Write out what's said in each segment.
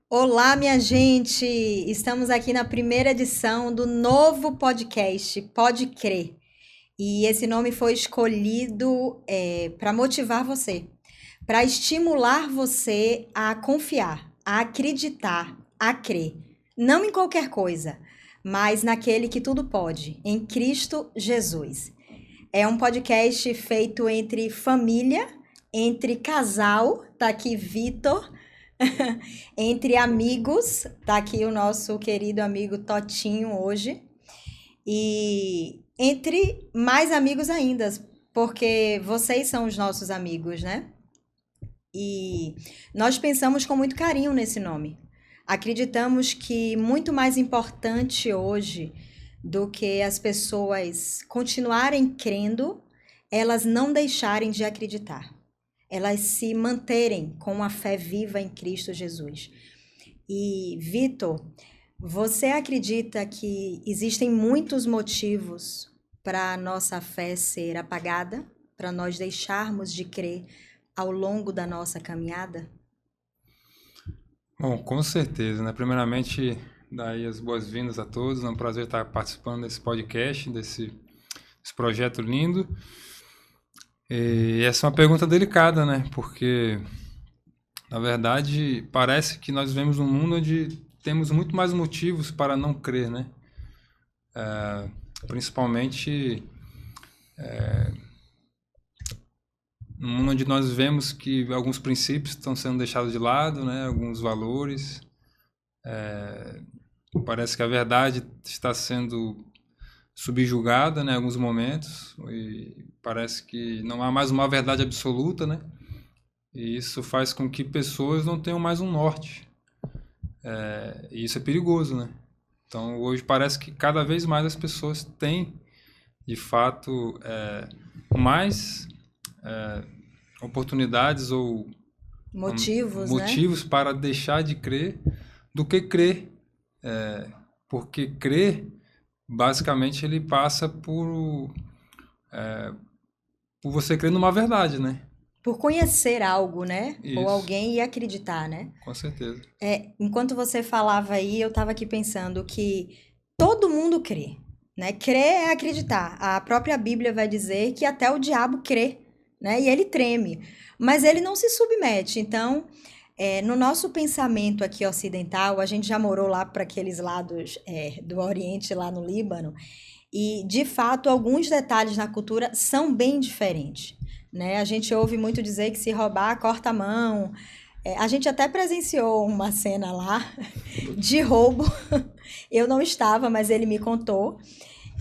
Olá, minha gente! Estamos aqui na primeira edição do novo podcast, Pode Crer. E esse nome foi escolhido para motivar você, para estimular você a confiar, a acreditar, a crer. Não em qualquer coisa, mas naquele que tudo pode, em Cristo Jesus. É um podcast feito entre família, entre casal, tá aqui Vitor, entre amigos, tá aqui o nosso querido amigo Totinho hoje. E entre mais amigos ainda, porque vocês são os nossos amigos, né? E nós pensamos com muito carinho nesse nome. Acreditamos que muito mais importante hoje do que as pessoas continuarem crendo, elas não deixarem de acreditar. Elas se manterem com a fé viva em Cristo Jesus. E, Vitor, você acredita que existem muitos motivos para a nossa fé ser apagada, para nós deixarmos de crer ao longo da nossa caminhada? Bom, com certeza, né? Primeiramente, daí as boas-vindas a todos. É um prazer estar participando desse podcast, desse projeto lindo. E essa é uma pergunta delicada, né? Porque, na verdade, parece que nós vivemos num mundo onde temos muito mais motivos para não crer, né? Principalmente num mundo onde nós vemos que alguns princípios estão sendo deixados de lado, né? Alguns valores. Parece que a verdade está sendo subjugada, né, em alguns momentos, e parece que não há mais uma verdade absoluta, né? E isso faz com que pessoas não tenham mais um norte. E isso é perigoso, né? Então, hoje parece que cada vez mais as pessoas têm, de fato, mais oportunidades ou Motivos, né? motivos para deixar de crer do que crer. Porque crer, basicamente, ele passa por você crer numa verdade, né? Por conhecer algo, né? Ou Isso, alguém e acreditar, né? com certeza. Enquanto você falava aí, eu estava aqui pensando que todo mundo crê, né? Crer é acreditar. A própria Bíblia vai dizer que até o diabo crê, né? E ele treme, mas ele não se submete. Então, no nosso pensamento aqui ocidental, a gente já morou lá para aqueles lados do Oriente, lá no Líbano, e de fato alguns detalhes na cultura são bem diferentes. Né? A gente ouve muito dizer que se roubar, corta a mão. A gente até presenciou uma cena lá de roubo. Eu não estava, mas ele me contou.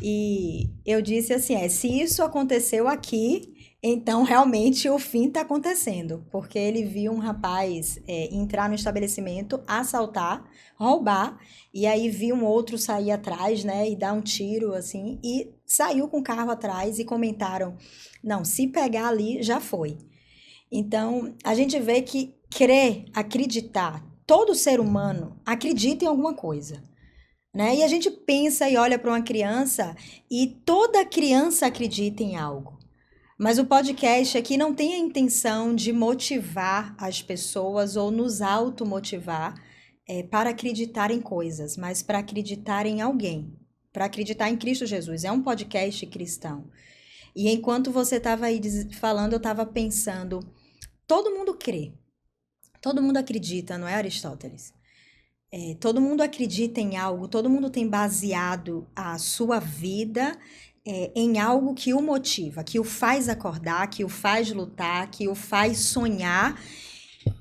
E eu disse assim: se isso aconteceu aqui, então realmente o fim está acontecendo. Porque ele viu um rapaz entrar no estabelecimento, assaltar, roubar, e aí viu um outro sair atrás, né, e dar um tiro assim, e saiu com o carro atrás e comentaram: não, se pegar ali, já foi. Então, a gente vê que crer, acreditar, todo ser humano acredita em alguma coisa, né? E a gente pensa e olha para uma criança e toda criança acredita em algo. Mas o podcast aqui não tem a intenção de motivar as pessoas ou nos automotivar para acreditar em coisas, mas para acreditar em alguém, para acreditar em Cristo Jesus. É um podcast cristão. E enquanto você estava aí falando, eu estava pensando, todo mundo crê, todo mundo acredita, não é, Aristóteles? Todo mundo acredita em algo, todo mundo tem baseado a sua vida em algo que o motiva, que o faz acordar, que o faz lutar, que o faz sonhar.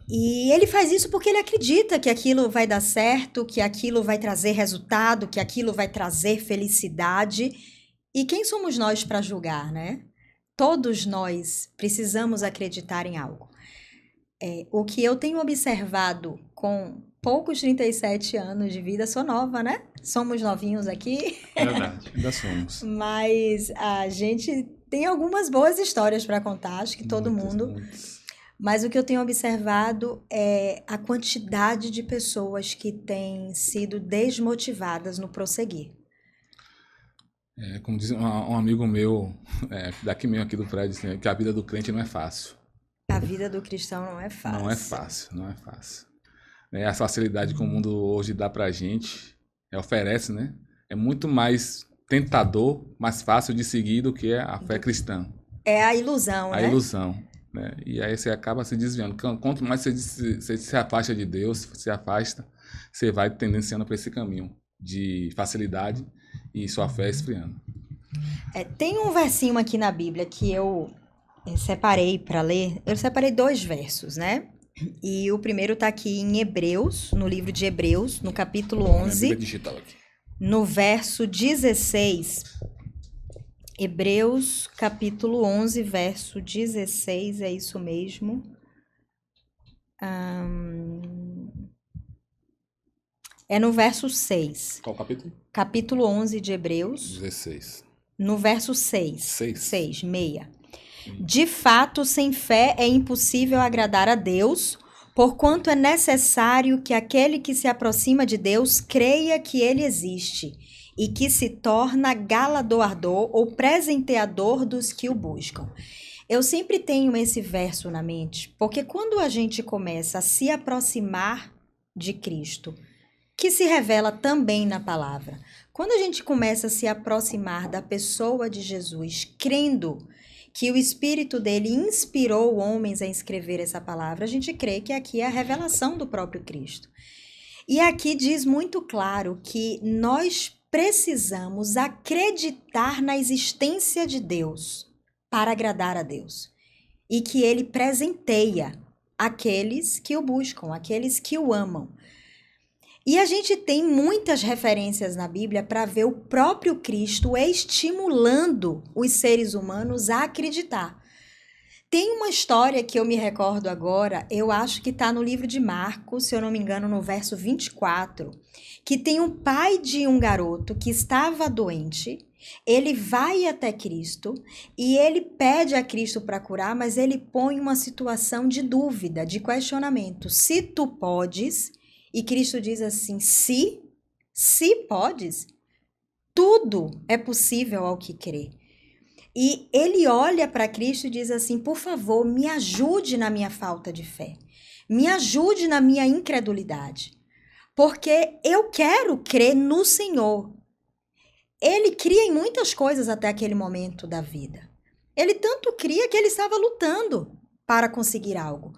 E ele faz isso porque ele acredita que aquilo vai dar certo, que aquilo vai trazer resultado, que aquilo vai trazer felicidade. E quem somos nós para julgar, né? Todos nós precisamos acreditar em algo. O que eu tenho observado com poucos 37 anos de vida, sou nova, né? Somos novinhos aqui, Verdade, ainda somos. mas a gente tem algumas boas histórias para contar, acho que todo Muitas, mundo. muitas. Mas o que eu tenho observado é a quantidade de pessoas que têm sido desmotivadas no prosseguir. Como diz um amigo meu, daqui mesmo aqui do prédio, assim, que a vida do crente não é fácil. A vida do cristão não é Não é fácil. fácil, não é fácil. né? A facilidade que o mundo hoje dá pra gente, oferece, né? É muito mais tentador, mais fácil de seguir do que a fé cristã. É a ilusão, A né? ilusão, né? E aí você acaba se desviando. Quanto mais você se afasta de Deus, se afasta, você vai tendenciando para esse caminho de facilidade e sua fé esfriando. Tem um versinho aqui na Bíblia que eu separei para ler. Eu separei 2 versos, né? E o primeiro tá aqui em Hebreus, no livro de Hebreus, no capítulo Minha 11, Bíblia digital aqui. no verso 16. Hebreus, capítulo 11, verso 16, é isso mesmo. É no verso 6. Qual capítulo? Capítulo 11 de Hebreus, 16. no verso 6. 6. 6, meia. De fato, sem fé é impossível agradar a Deus, porquanto é necessário que aquele que se aproxima de Deus creia que ele existe e que se torna galardoador ou presenteador dos que o buscam. Eu sempre tenho esse verso na mente, porque quando a gente começa a se aproximar de Cristo, que se revela também na palavra, quando a gente começa a se aproximar da pessoa de Jesus, crendo que o Espírito dele inspirou homens a escrever essa palavra, a gente crê que aqui é a revelação do próprio Cristo. E aqui diz muito claro que nós precisamos acreditar na existência de Deus para agradar a Deus. E que ele presenteia aqueles que o buscam, aqueles que o amam. E a gente tem muitas referências na Bíblia para ver o próprio Cristo estimulando os seres humanos a acreditar. Tem uma história que eu me recordo agora, eu acho que está no livro de Marcos, se eu não me engano, no verso 24, que tem um pai de um garoto que estava doente, ele vai até Cristo e ele pede a Cristo para curar, mas ele põe uma situação de dúvida, de questionamento. Se tu podes... E Cristo diz assim, se podes, tudo é possível ao que crê. E ele olha para Cristo e diz assim, por favor, me ajude na minha falta de fé. Me ajude na minha incredulidade. Porque eu quero crer no Senhor. Ele cria em muitas coisas até aquele momento da vida. Ele tanto cria que ele estava lutando para conseguir algo.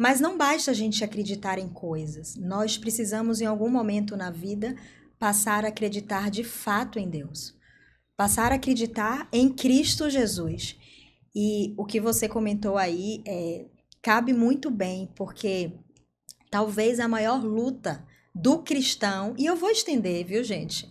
Mas não basta a gente acreditar em coisas. Nós precisamos, em algum momento na vida, passar a acreditar de fato em Deus. Passar a acreditar em Cristo Jesus. E o que você comentou aí cabe muito bem, porque talvez a maior luta do cristão, e eu vou estender, viu, gente?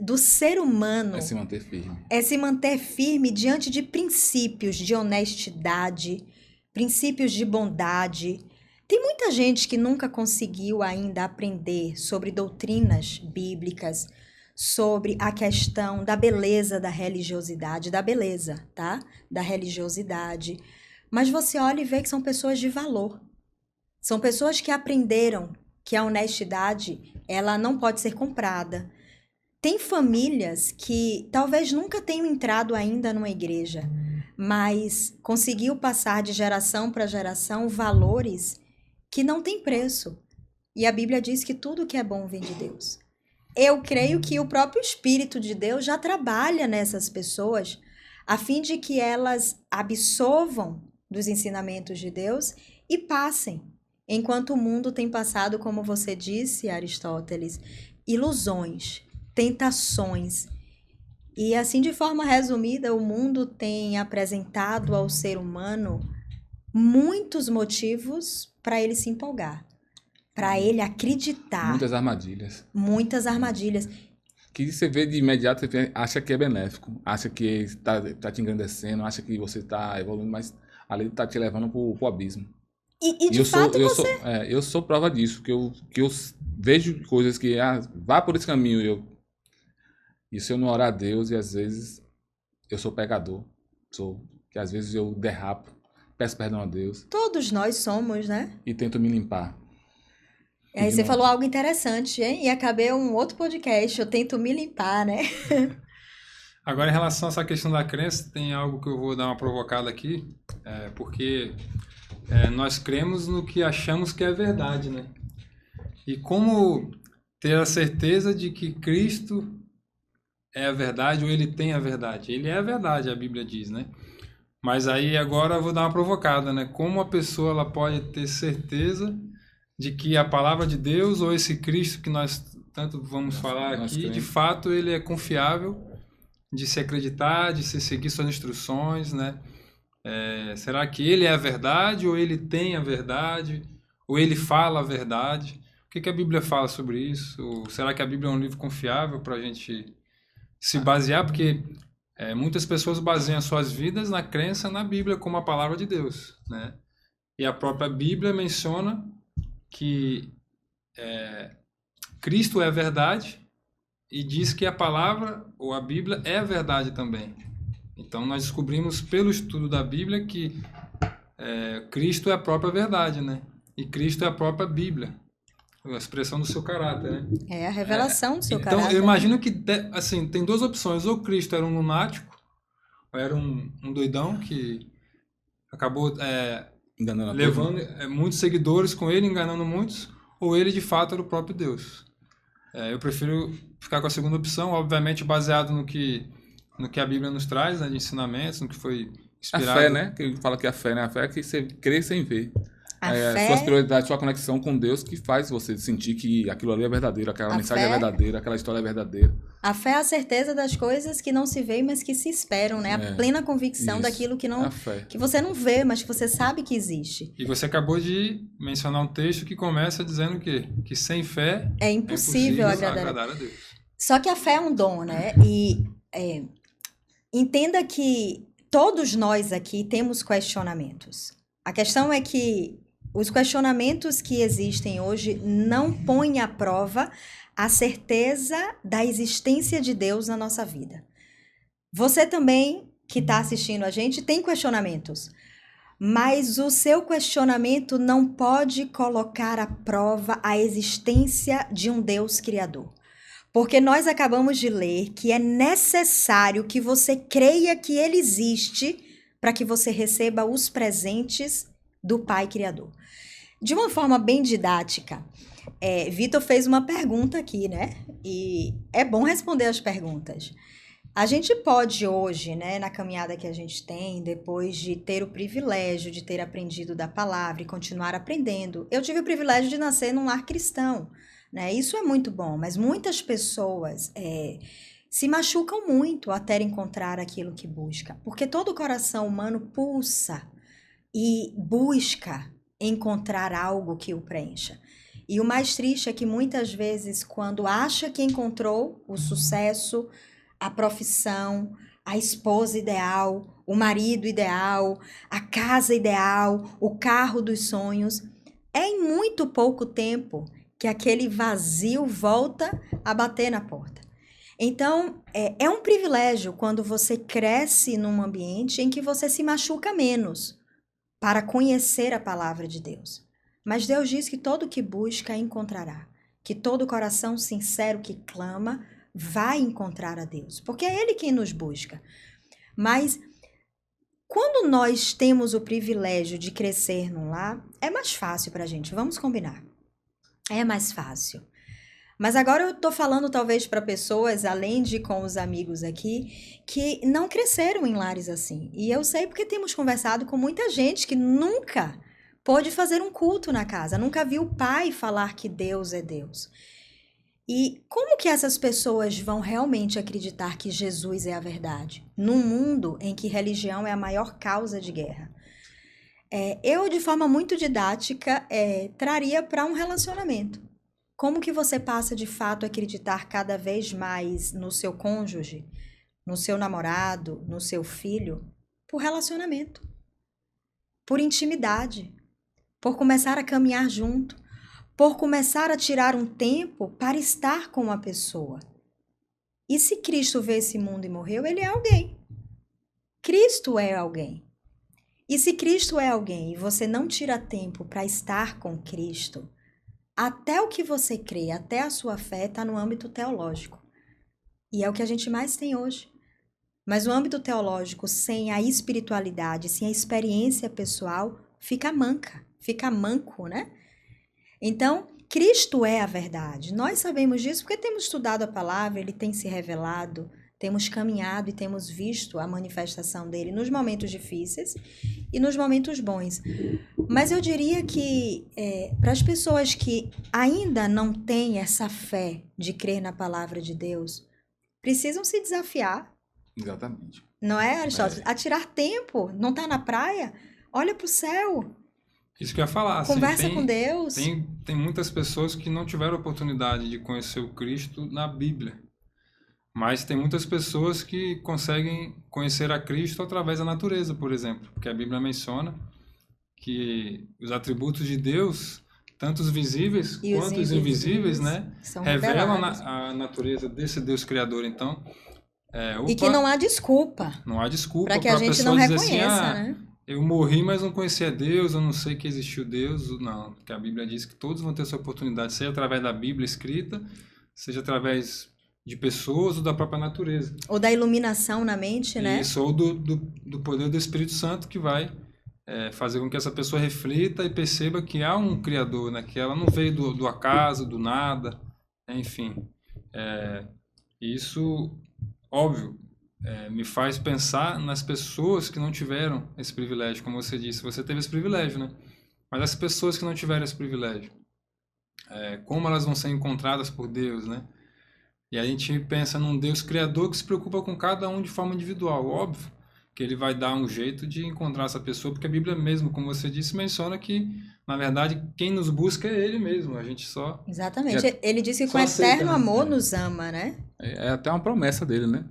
Do ser humano... É se manter firme. É se manter firme diante de princípios de honestidade, princípios de bondade. Tem muita gente que nunca conseguiu ainda aprender sobre doutrinas bíblicas, sobre a questão da beleza da religiosidade, da beleza, tá? Da religiosidade. Mas você olha e vê que são pessoas de valor. São pessoas que aprenderam que a honestidade, ela não pode ser comprada. Tem famílias que talvez nunca tenham entrado ainda numa igreja, mas conseguiu passar de geração para geração valores que não têm preço. E a Bíblia diz que tudo que é bom vem de Deus. Eu creio que o próprio Espírito de Deus já trabalha nessas pessoas a fim de que elas absorvam dos ensinamentos de Deus e passem. Enquanto o mundo tem passado, como você disse, Aristóteles, ilusões, tentações. E assim, de forma resumida, o mundo tem apresentado ao ser humano muitos motivos para ele se empolgar, para ele acreditar. Muitas armadilhas. Muitas armadilhas. Que você vê de imediato, você acha que é benéfico, acha que está te engrandecendo, acha que você está evoluindo, mas ali está te levando para o abismo. E de fato você... Eu sou prova disso, que eu vejo coisas que vá por esse caminho, e se eu não orar a Deus, e às vezes eu sou pecador, que às vezes eu derrapo, peço perdão a Deus. Todos nós somos, né? E tento me limpar. Aí você falou algo interessante, hein? E acabei um outro podcast, eu tento me limpar, né? Agora, em relação a essa questão da crença, tem algo que eu vou dar uma provocada aqui, porque nós cremos no que achamos que é verdade, né? E como ter a certeza de que Cristo é a verdade ou ele tem a verdade? Ele é a verdade, a Bíblia diz, né? Mas aí agora eu vou dar uma provocada, né? Como a pessoa ela pode ter certeza de que a palavra de Deus ou esse Cristo que nós tanto vamos falar nós aqui, de cremos. fato ele é confiável de se acreditar, de se seguir suas instruções, né? Será que ele é a verdade ou ele tem a verdade ou ele fala a verdade? O que que a Bíblia fala sobre isso? Ou será que a Bíblia é um livro confiável para a gente se basear? Porque muitas pessoas baseiam suas vidas na crença na Bíblia como a palavra de Deus, né? E a própria Bíblia menciona que Cristo é a verdade e diz que a palavra ou a Bíblia é a verdade também. Então nós descobrimos pelo estudo da Bíblia que Cristo é a própria verdade, né? E Cristo é a própria Bíblia, a expressão do seu caráter, né? É a revelação do seu Então caráter. eu imagino que assim tem duas opções: ou Cristo era um lunático, ou era um doidão que acabou Enganando a todos. levando muitos seguidores com ele, enganando muitos, ou ele de fato era o próprio Deus. Eu prefiro ficar com a segunda opção, obviamente baseado no que a Bíblia nos traz, né, de ensinamentos, no que foi A inspirado. fé, né? Que ele fala que a fé, né? A fé é que você crê sem ver. A Suas fé, prioridades, sua conexão com Deus que faz você sentir que aquilo ali é verdadeiro, aquela A mensagem é fé- verdadeira, aquela história é verdadeira. a fé é a certeza das coisas que não se veem, mas que se esperam, né? A plena convicção Isso. daquilo que não, A fé. que você não vê, mas que você sabe que existe. E você acabou de mencionar um texto que começa dizendo o quê? Que sem fé É impossível agradar. agradar a Deus. Só que a fé é um dom, né? E entenda que todos nós aqui temos questionamentos. A questão é que os questionamentos que existem hoje não põem à prova a certeza da existência de Deus na nossa vida. Você também, que está assistindo a gente, tem questionamentos. Mas o seu questionamento não pode colocar à prova a existência de um Deus criador. Porque nós acabamos de ler que é necessário que você creia que ele existe para que você receba os presentes do Pai Criador. De uma forma bem didática, Vitor fez uma pergunta aqui, né? E é bom responder as perguntas. A gente pode hoje, né, na caminhada que a gente tem, depois de ter o privilégio de ter aprendido da palavra e continuar aprendendo. Eu tive o privilégio de nascer num lar cristão, né? Isso é muito bom, mas muitas pessoas se machucam muito até encontrar aquilo que busca, porque todo coração humano pulsa e busca encontrar algo que o preencha. E o mais triste é que muitas vezes, quando acha que encontrou o sucesso, a profissão, a esposa ideal, o marido ideal, a casa ideal, o carro dos sonhos, é em muito pouco tempo que aquele vazio volta a bater na porta. Então, é um privilégio quando você cresce num ambiente em que você se machuca menos para conhecer a palavra de Deus. Mas Deus diz que todo que busca encontrará, que todo coração sincero que clama vai encontrar a Deus, porque é Ele quem nos busca. Mas quando nós temos o privilégio de crescer num lar, é mais fácil para a gente, vamos combinar. É mais fácil. Mas agora eu tô falando talvez para pessoas, além de com os amigos aqui, que não cresceram em lares assim. E eu sei porque temos conversado com muita gente que nunca pôde fazer um culto na casa, nunca viu o pai falar que Deus é Deus. E como que essas pessoas vão realmente acreditar que Jesus é a verdade? Num mundo em que religião é a maior causa de guerra. Eu, de forma muito didática, traria para um relacionamento. Como que você passa de fato a acreditar cada vez mais no seu cônjuge, no seu namorado, no seu filho? Por relacionamento, por intimidade, por começar a caminhar junto, por começar a tirar um tempo para estar com uma pessoa. E se Cristo veio esse mundo e morreu, ele é alguém. Cristo é alguém. E se Cristo é alguém e você não tira tempo para estar com Cristo, até o que você crê, até a sua fé está no âmbito teológico. E é o que a gente mais tem hoje. Mas o âmbito teológico, sem a espiritualidade, sem a experiência pessoal, fica manco, né? Então, Cristo é a verdade. Nós sabemos disso porque temos estudado a palavra, ele tem se revelado, temos caminhado e temos visto a manifestação dele nos momentos difíceis e nos momentos bons. Mas eu diria que para as pessoas que ainda não têm essa fé de crer na palavra de Deus, precisam se desafiar. Exatamente. Não é, Aristóteles? A tirar tempo, não tá na praia? Olha para o céu, Isso que eu ia falar. Assim, conversa com Deus. Tem muitas pessoas que não tiveram oportunidade de conhecer o Cristo na Bíblia. Mas tem muitas pessoas que conseguem conhecer a Cristo através da natureza, por exemplo. Porque a Bíblia menciona que os atributos de Deus, tanto os visíveis E os quanto os invisíveis, né, são revelam revelados. a natureza desse Deus Criador. Então, E que não há desculpa não há desculpa para que a para a gente pessoa não dizer reconheça, assim, né? eu morri, mas não conhecia Deus, eu não sei que existiu Deus. Não, porque a Bíblia diz que todos vão ter essa oportunidade, seja através da Bíblia escrita, seja através de pessoas ou da própria natureza. Ou da iluminação na mente, né? Isso, ou do poder do Espírito Santo que vai fazer com que essa pessoa reflita e perceba que há um Criador, né? Que ela não veio do acaso, do nada, né? Enfim. Isso, óbvio, me faz pensar nas pessoas que não tiveram esse privilégio, como você disse. Você teve esse privilégio, né? Mas as pessoas que não tiveram esse privilégio, como elas vão ser encontradas por Deus, né? E a gente pensa num Deus criador que se preocupa com cada um de forma individual. Óbvio que ele vai dar um jeito de encontrar essa pessoa, porque a Bíblia mesmo, como você disse, menciona que, na verdade, quem nos busca é ele mesmo. A gente só... Exatamente. Ele disse que só com aceita, eterno né? amor nos ama, né? É até uma promessa dele, né?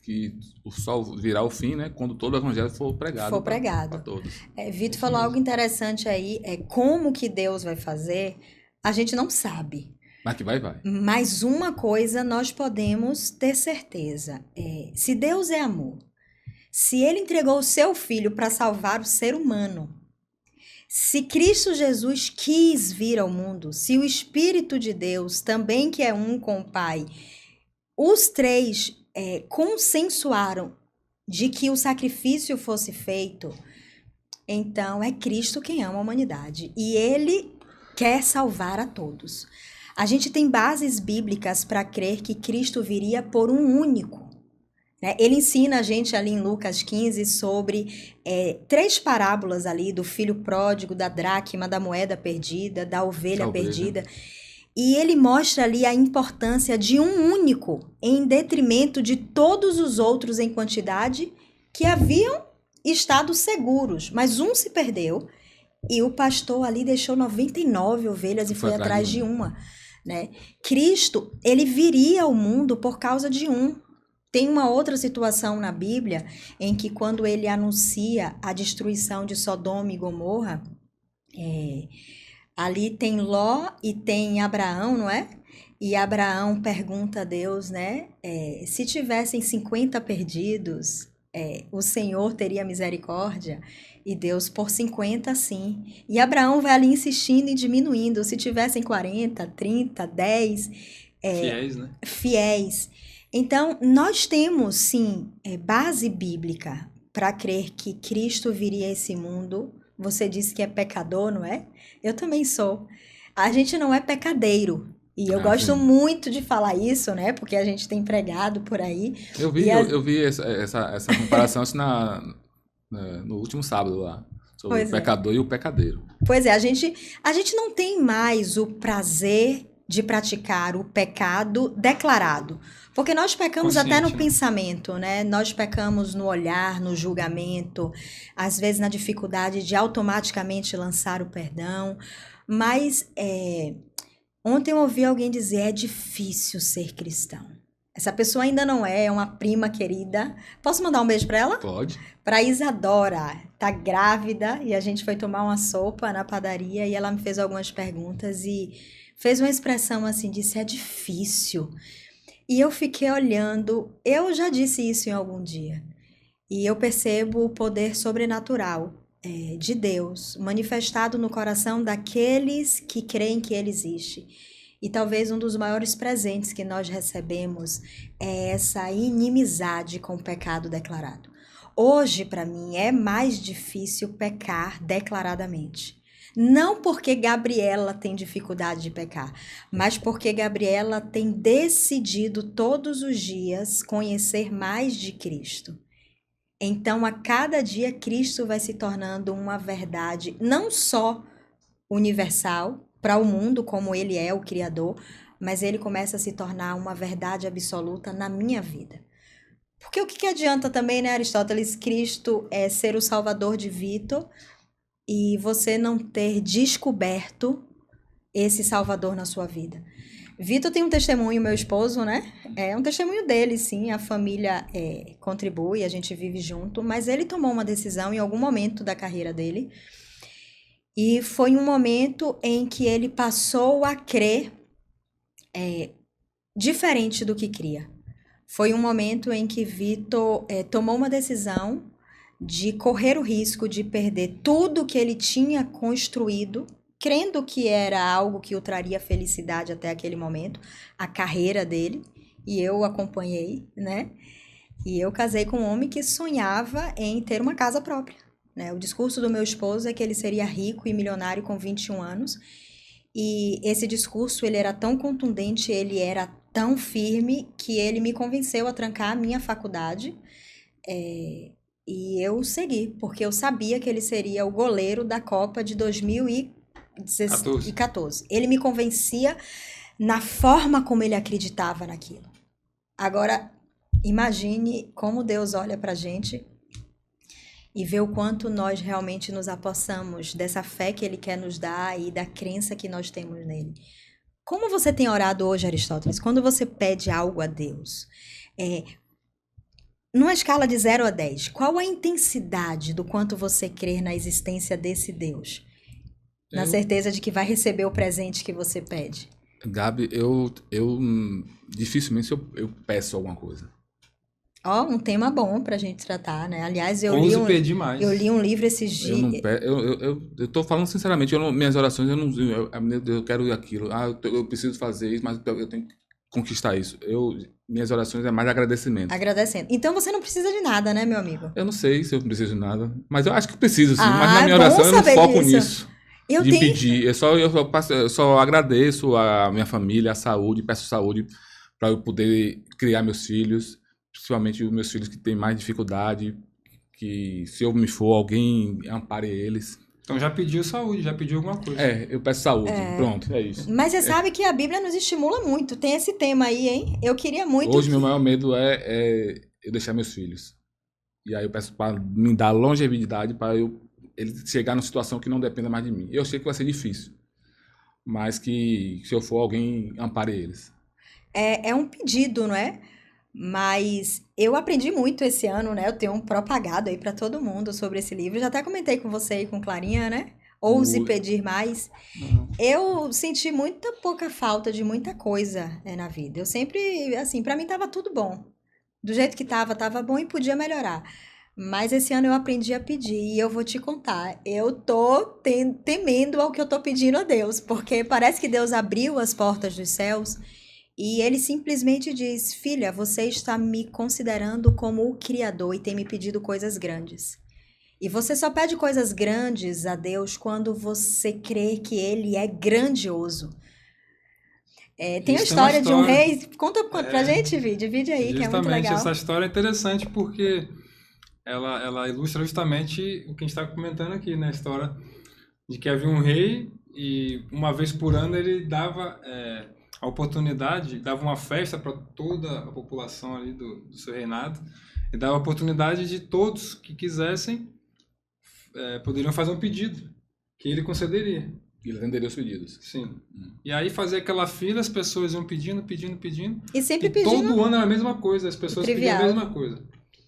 Que o sol virá o fim, né? Quando todo o evangelho for pregado. For pregado. Para todos. Vitor Isso falou mesmo. algo interessante aí. Como que Deus vai fazer? A gente não sabe. Mas que vai. Mas uma coisa nós podemos ter certeza. Se Deus é amor, se ele entregou o seu filho para salvar o ser humano, se Cristo Jesus quis vir ao mundo, se o Espírito de Deus, também que é um com o Pai, os três consensuaram de que o sacrifício fosse feito, então é Cristo quem ama a humanidade. E ele quer salvar a todos. A gente tem bases bíblicas para crer que Cristo viria por um único. Né? Ele ensina a gente ali em Lucas 15 sobre 3 parábolas ali do filho pródigo, da dracma, da moeda perdida, da ovelha perdida. E ele mostra ali a importância de um único em detrimento de todos os outros em quantidade que haviam estado seguros. Mas um se perdeu e o pastor ali deixou 99 ovelhas e foi atrás de uma. Né? Cristo, ele viria ao mundo por causa de um. Tem uma outra situação na Bíblia em que quando ele anuncia a destruição de Sodoma e Gomorra, ali tem Ló e tem Abraão, não é? E Abraão pergunta a Deus, né? Se tivessem 50 perdidos, o Senhor teria misericórdia? E Deus, por 50, sim. E Abraão vai ali insistindo e diminuindo. Se tivessem 40, 30, 10... fiéis, né? Fiéis. Então, nós temos, sim, base bíblica para crer que Cristo viria a esse mundo. Você disse que é pecador, não é? Eu também sou. A gente não é pecadeiro. E eu gosto muito de falar isso, né? Porque a gente tem pregado por aí. Eu vi essa comparação assim no último sábado lá, sobre o pecador e o pecadeiro. Pois é, a gente não tem mais o prazer de praticar o pecado declarado. Porque nós pecamos até no pensamento, né? Nós pecamos no olhar, no julgamento, às vezes na dificuldade de automaticamente lançar o perdão. Mas ontem eu ouvi alguém dizer, é difícil ser cristão. Essa pessoa ainda não é uma prima querida. Posso mandar um beijo para ela? Pode. Para Isadora, tá grávida e a gente foi tomar uma sopa na padaria e ela me fez algumas perguntas e fez uma expressão assim, disse, é difícil. E eu fiquei olhando, eu já disse isso em algum dia, e eu percebo o poder sobrenatural de Deus manifestado no coração daqueles que creem que Ele existe. E talvez um dos maiores presentes que nós recebemos é essa inimizade com o pecado declarado. Hoje, para mim, é mais difícil pecar declaradamente. Não porque Gabriela tem dificuldade de pecar, mas porque Gabriela tem decidido todos os dias conhecer mais de Cristo. Então, a cada dia, Cristo vai se tornando uma verdade não só universal para o mundo, como ele é o Criador, mas ele começa a se tornar uma verdade absoluta na minha vida. Porque o que adianta também, né, Aristóteles, Cristo é ser o salvador de Vitor e você não ter descoberto esse salvador na sua vida? Vitor tem um testemunho, meu esposo, né? É um testemunho dele, sim. A família contribui, a gente vive junto, mas ele tomou uma decisão em algum momento da carreira dele. E foi um momento em que ele passou a crer diferente do que cria. Foi um momento em que Vitor tomou uma decisão de correr o risco de perder tudo que ele tinha construído, crendo que era algo que o traria felicidade até aquele momento, a carreira dele, e eu acompanhei, né? E eu casei com um homem que sonhava em ter uma casa própria, né? O discurso do meu esposo é que ele seria rico e milionário com 21 anos, e esse discurso ele era tão contundente, ele era tão firme, que ele me convenceu a trancar a minha faculdade, e eu segui, porque eu sabia que ele seria o goleiro da Copa de 2014. Ele me convencia na forma como ele acreditava naquilo. Agora, imagine como Deus olha pra gente e vê o quanto nós realmente nos apossamos dessa fé que ele quer nos dar e da crença que nós temos nele. Como você tem orado hoje, Aristóteles? Quando você pede algo a Deus, numa escala de 0 a 10, qual a intensidade do quanto você crê na existência desse Deus? Na certeza de que vai receber o presente que você pede? Gabi, dificilmente eu peço alguma coisa. Ó, um tema bom pra gente tratar, né? Aliás, eu pedir mais. li um livro esses dias. Eu tô falando sinceramente, minhas orações, meu Deus, eu quero aquilo. Eu preciso fazer isso, mas eu tenho que conquistar isso. Minhas orações é mais agradecimento. Agradecendo. Então você não precisa de nada, né, meu amigo? Eu não sei se eu preciso de nada, mas eu acho que preciso, sim. Mas na minha oração eu não foco nisso. Pedir. Eu só agradeço a minha família, a saúde, peço saúde para eu poder criar meus filhos, principalmente os meus filhos que têm mais dificuldade, que se eu me for, alguém ampare eles. Então já pediu saúde, já pediu alguma coisa. Eu peço saúde, pronto, é isso. Mas você sabe que a Bíblia nos estimula muito, tem esse tema aí, hein? Eu queria muito Hoje meu maior medo é eu deixar meus filhos. E aí eu peço para me dar longevidade, para ele chegar numa situação que não dependa mais de mim. Eu sei que vai ser difícil, mas que se eu for, alguém ampare eles. É um pedido, não é? Mas eu aprendi muito esse ano, né? Eu tenho propagado aí para todo mundo sobre esse livro. Já até comentei com você e com Clarinha, né? Ouse pedir mais. Eu senti muita pouca falta de muita coisa na vida. Eu sempre, assim, para mim tava tudo bom. Do jeito que tava bom e podia melhorar. Mas esse ano eu aprendi a pedir e eu vou te contar. Eu tô temendo ao que eu tô pedindo a Deus, porque parece que Deus abriu as portas dos céus e ele simplesmente diz: filha, você está me considerando como o Criador e tem me pedido coisas grandes. E você só pede coisas grandes a Deus quando você crê que ele é grandioso. Tem a história de um rei. Conta pra gente, divide aí, que é muito legal. Essa história é interessante porque ela ilustra justamente o que a gente está comentando aqui, né? A história de que havia um rei e uma vez por ano ele dava a oportunidade, dava uma festa para toda a população ali do seu reinado e dava a oportunidade de todos que quisessem poderiam fazer um pedido que ele concederia. E ele atenderia os pedidos. Sim. E aí fazia aquela fila, as pessoas iam pedindo. E sempre pedindo. Todo ano era a mesma coisa, as pessoas pediam a mesma coisa.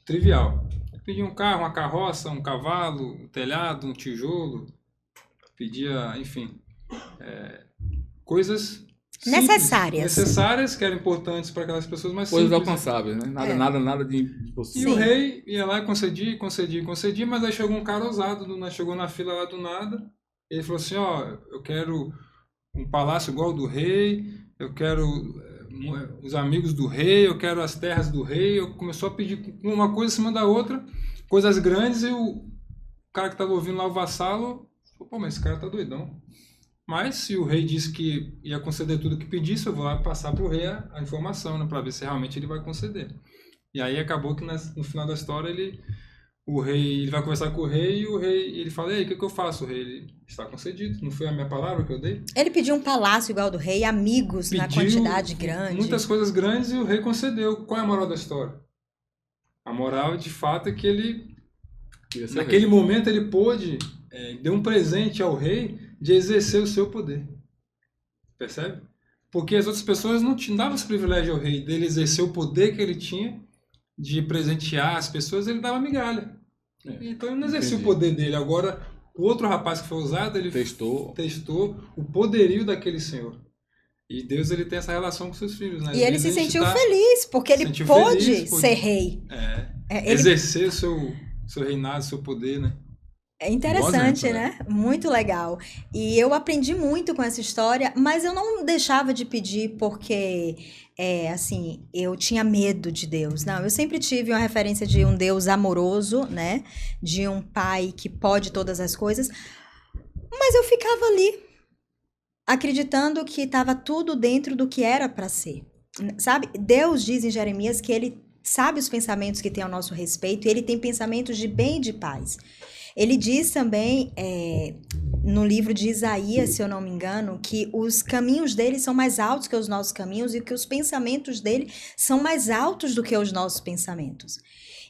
Trivial. Pedia um carro, uma carroça, um cavalo, um telhado, um tijolo. Pedia, enfim, coisas simples, necessárias, que eram importantes para aquelas pessoas, mas coisas simples, alcançáveis, né? Nada de impossível. E o rei ia lá e concedia, mas aí chegou um cara ousado, chegou na fila lá do nada. Ele falou assim: eu quero um palácio igual ao do rei, eu quero os amigos do rei, eu quero as terras do rei. Eu começou a pedir uma coisa em cima da outra, coisas grandes, e o cara que estava ouvindo lá, o vassalo, Pô, mas esse cara tá doidão. Mas se o rei disse que ia conceder tudo o que pedisse, eu vou lá passar pro rei a informação, né, para ver se realmente ele vai conceder. E aí acabou que no final da história o rei, ele vai conversar com o rei e o rei, ele fala: "E aí, o que eu faço, rei?" Ele: "Está concedido, não foi a minha palavra que eu dei?" Ele pediu um palácio igual do rei, amigos na Pediu quantidade grande. muitas coisas grandes e o rei concedeu. Qual é a moral da história? A moral, de fato, é que ele, Queria ser naquele rei. momento, ele pôde, deu um presente ao rei de exercer o seu poder. Percebe? Porque as outras pessoas não davam esse privilégio ao rei dele exercer o poder que ele tinha de presentear as pessoas, ele dava migalha. Então ele não exercia o Entendi. poder dele. Agora, o outro rapaz que foi usado, ele Testou. o poderio daquele senhor. E Deus, ele tem essa relação com seus filhos, né? Às E ele vezes se a gente sentiu feliz, porque ele sentiu pôde feliz, pôde- ser rei. Ele exercer o seu reinado, seu poder, né? É interessante, Bom exemplo, né? Muito legal. E eu aprendi muito com essa história, mas eu não deixava de pedir porque, assim, eu tinha medo de Deus. Não, eu sempre tive uma referência de um Deus amoroso, né? De um pai que pode todas as coisas. Mas eu ficava ali, acreditando que estava tudo dentro do que era para ser. Sabe? Deus diz em Jeremias que ele sabe os pensamentos que tem ao nosso respeito e ele tem pensamentos de bem e de paz. Ele diz também, no livro de Isaías, se eu não me engano, que os caminhos dele são mais altos que os nossos caminhos e que os pensamentos dele são mais altos do que os nossos pensamentos.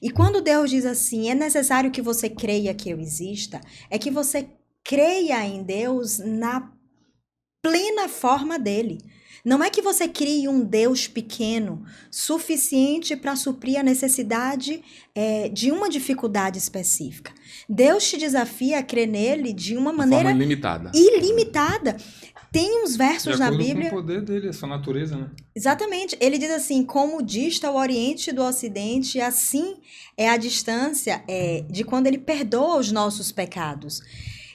E quando Deus diz assim, é necessário que você creia que eu exista, é que você creia em Deus na plena forma dele. Não é que você crie um Deus pequeno, suficiente para suprir a necessidade de uma dificuldade específica. Deus te desafia a crer nele de uma De maneira forma ilimitada. ilimitada. Tem uns De versos na acordo Bíblia. com o poder dele, a sua natureza, né? Exatamente. Ele diz assim: como dista o Oriente do Ocidente, assim é a distância de quando ele perdoa os nossos pecados.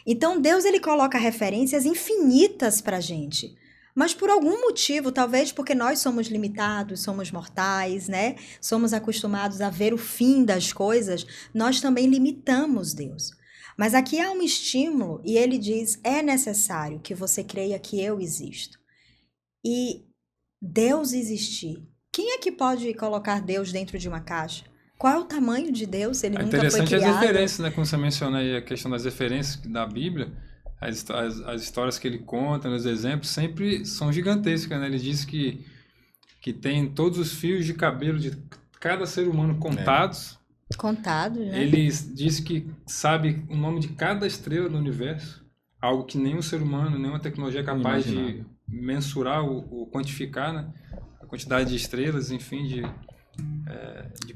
Então, Deus, ele coloca referências infinitas para a gente. Mas por algum motivo, talvez porque nós somos limitados, somos mortais, né? Somos acostumados a ver o fim das coisas, nós também limitamos Deus. Mas aqui há um estímulo e ele diz: é necessário que você creia que eu existo. E Deus existir. Quem é que pode colocar Deus dentro de uma caixa? Qual é o tamanho de Deus se ele É nunca foi interessante as criado? referências, né? Como você menciona aí a questão das referências da Bíblia, as histórias que ele conta, os exemplos, sempre são gigantescas, né? Ele diz que tem todos os fios de cabelo de cada ser humano contados. Contado, né? Ele diz que sabe o nome de cada estrela do universo, algo que nenhum ser humano, nenhuma tecnologia é capaz de Inimaginável. mensurar ou quantificar, né? A quantidade de estrelas, enfim, de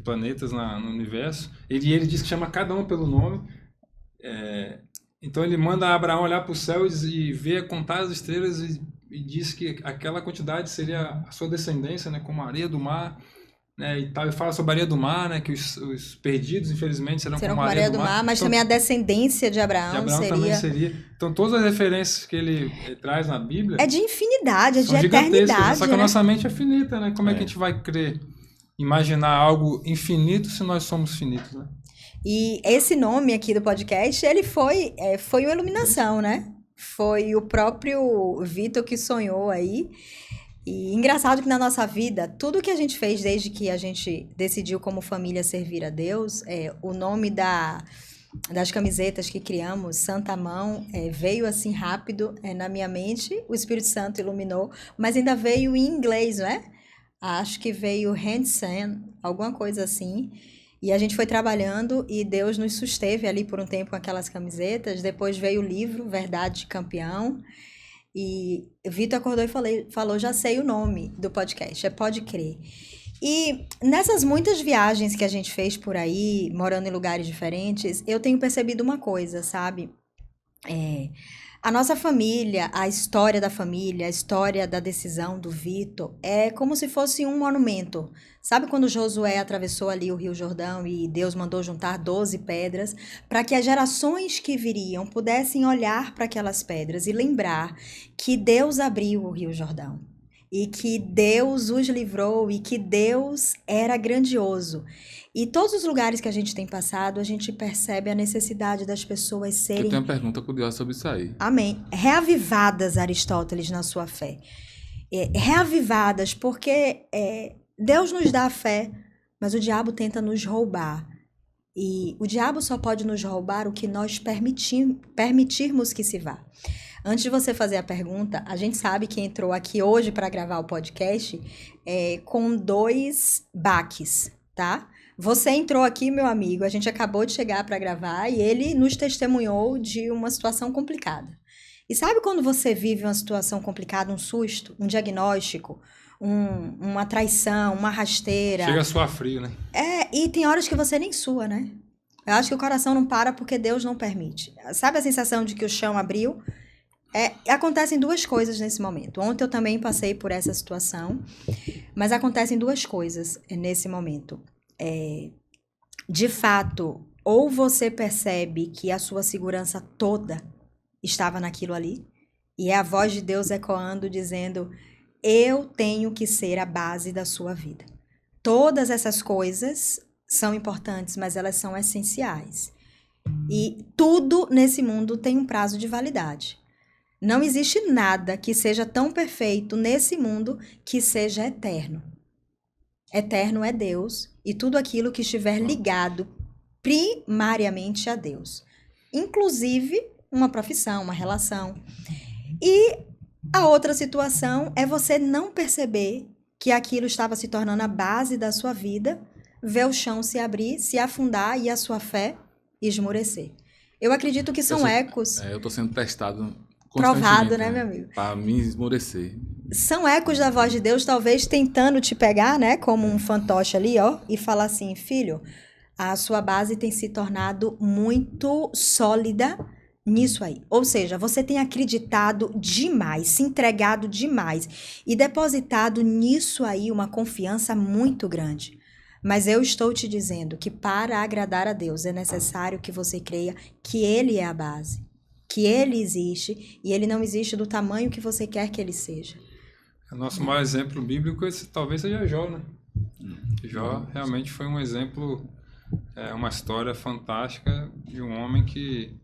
planetas no universo. Ele diz que chama cada um pelo nome. Então ele manda Abraão olhar para o céu e ver, contar as estrelas e diz que aquela quantidade seria a sua descendência, né? Como a areia do mar. Né, e tal, e fala sobre a areia do mar, né, que os perdidos, infelizmente, serão como a areia do mar. Mas Então, também a descendência de Abraão, também seria. Então, todas as referências que ele traz na Bíblia é de infinidade, é de são gigantescas, eternidade. só que a né? nossa mente é finita, né? Como é que a gente vai crer, imaginar algo infinito se nós somos finitos, né? E esse nome aqui do podcast, ele foi uma iluminação, né? Foi o próprio Vitor que sonhou aí. E engraçado que na nossa vida, tudo que a gente fez desde que a gente decidiu como família servir a Deus, o nome das camisetas que criamos, Santa Mão, veio assim rápido na minha mente, o Espírito Santo iluminou, mas ainda veio em inglês, não é? Acho que veio Handsan, alguma coisa assim. E a gente foi trabalhando e Deus nos susteve ali por um tempo com aquelas camisetas. Depois veio o livro Verdade de Campeão. E Vitor acordou e falou, já sei o nome do podcast, Pode Crer. E nessas muitas viagens que a gente fez por aí, morando em lugares diferentes, eu tenho percebido uma coisa, sabe? A nossa família, a história da família, a história da decisão do Vitor, é como se fosse um monumento. Sabe quando Josué atravessou ali o Rio Jordão e Deus mandou juntar 12 pedras para que as gerações que viriam pudessem olhar para aquelas pedras e lembrar que Deus abriu o Rio Jordão e que Deus os livrou e que Deus era grandioso. E todos os lugares que a gente tem passado, a gente percebe a necessidade das pessoas Eu serem, tenho uma pergunta curiosa sobre isso aí. amém, reavivadas, Aristóteles, na sua fé. Reavivadas, porque Deus nos dá a fé, mas o diabo tenta nos roubar. E o diabo só pode nos roubar o que nós permitirmos que se vá. Antes de você fazer a pergunta, a gente sabe que entrou aqui hoje para gravar o podcast com 2 baques, tá? Você entrou aqui, meu amigo, a gente acabou de chegar para gravar e ele nos testemunhou de uma situação complicada. E sabe quando você vive uma situação complicada, um susto, um diagnóstico, uma traição, uma rasteira? Chega a suar frio, né? E tem horas que você nem sua, né? Eu acho que o coração não para porque Deus não permite. Sabe a sensação de que o chão abriu? Acontecem 2 coisas nesse momento. Ontem eu também passei por essa situação, mas acontecem 2 coisas nesse momento. De fato, ou você percebe que a sua segurança toda estava naquilo ali, e é a voz de Deus ecoando, dizendo: eu tenho que ser a base da sua vida. Todas essas coisas são importantes, mas elas são essenciais. E tudo nesse mundo tem um prazo de validade. Não existe nada que seja tão perfeito nesse mundo que seja eterno. Eterno é Deus e tudo aquilo que estiver ligado primariamente a Deus. Inclusive uma profissão, uma relação. E a outra situação é você não perceber que aquilo estava se tornando a base da sua vida, ver o chão se abrir, se afundar e a sua fé esmorecer. Eu acredito que são ecos. Eu tô sendo testado Provado, né, meu amigo? Para me esmorecer. São ecos da voz de Deus, talvez tentando te pegar, né, como um fantoche ali, ó, e falar assim: filho, a sua base tem se tornado muito sólida nisso aí. Ou seja, você tem acreditado demais, se entregado demais e depositado nisso aí uma confiança muito grande. Mas eu estou te dizendo que para agradar a Deus é necessário que você creia que Ele é a base, que Ele existe e Ele não existe do tamanho que você quer que Ele seja. O nosso maior exemplo bíblico talvez seja Jó, né? Jó realmente foi um exemplo, uma história fantástica de um homem que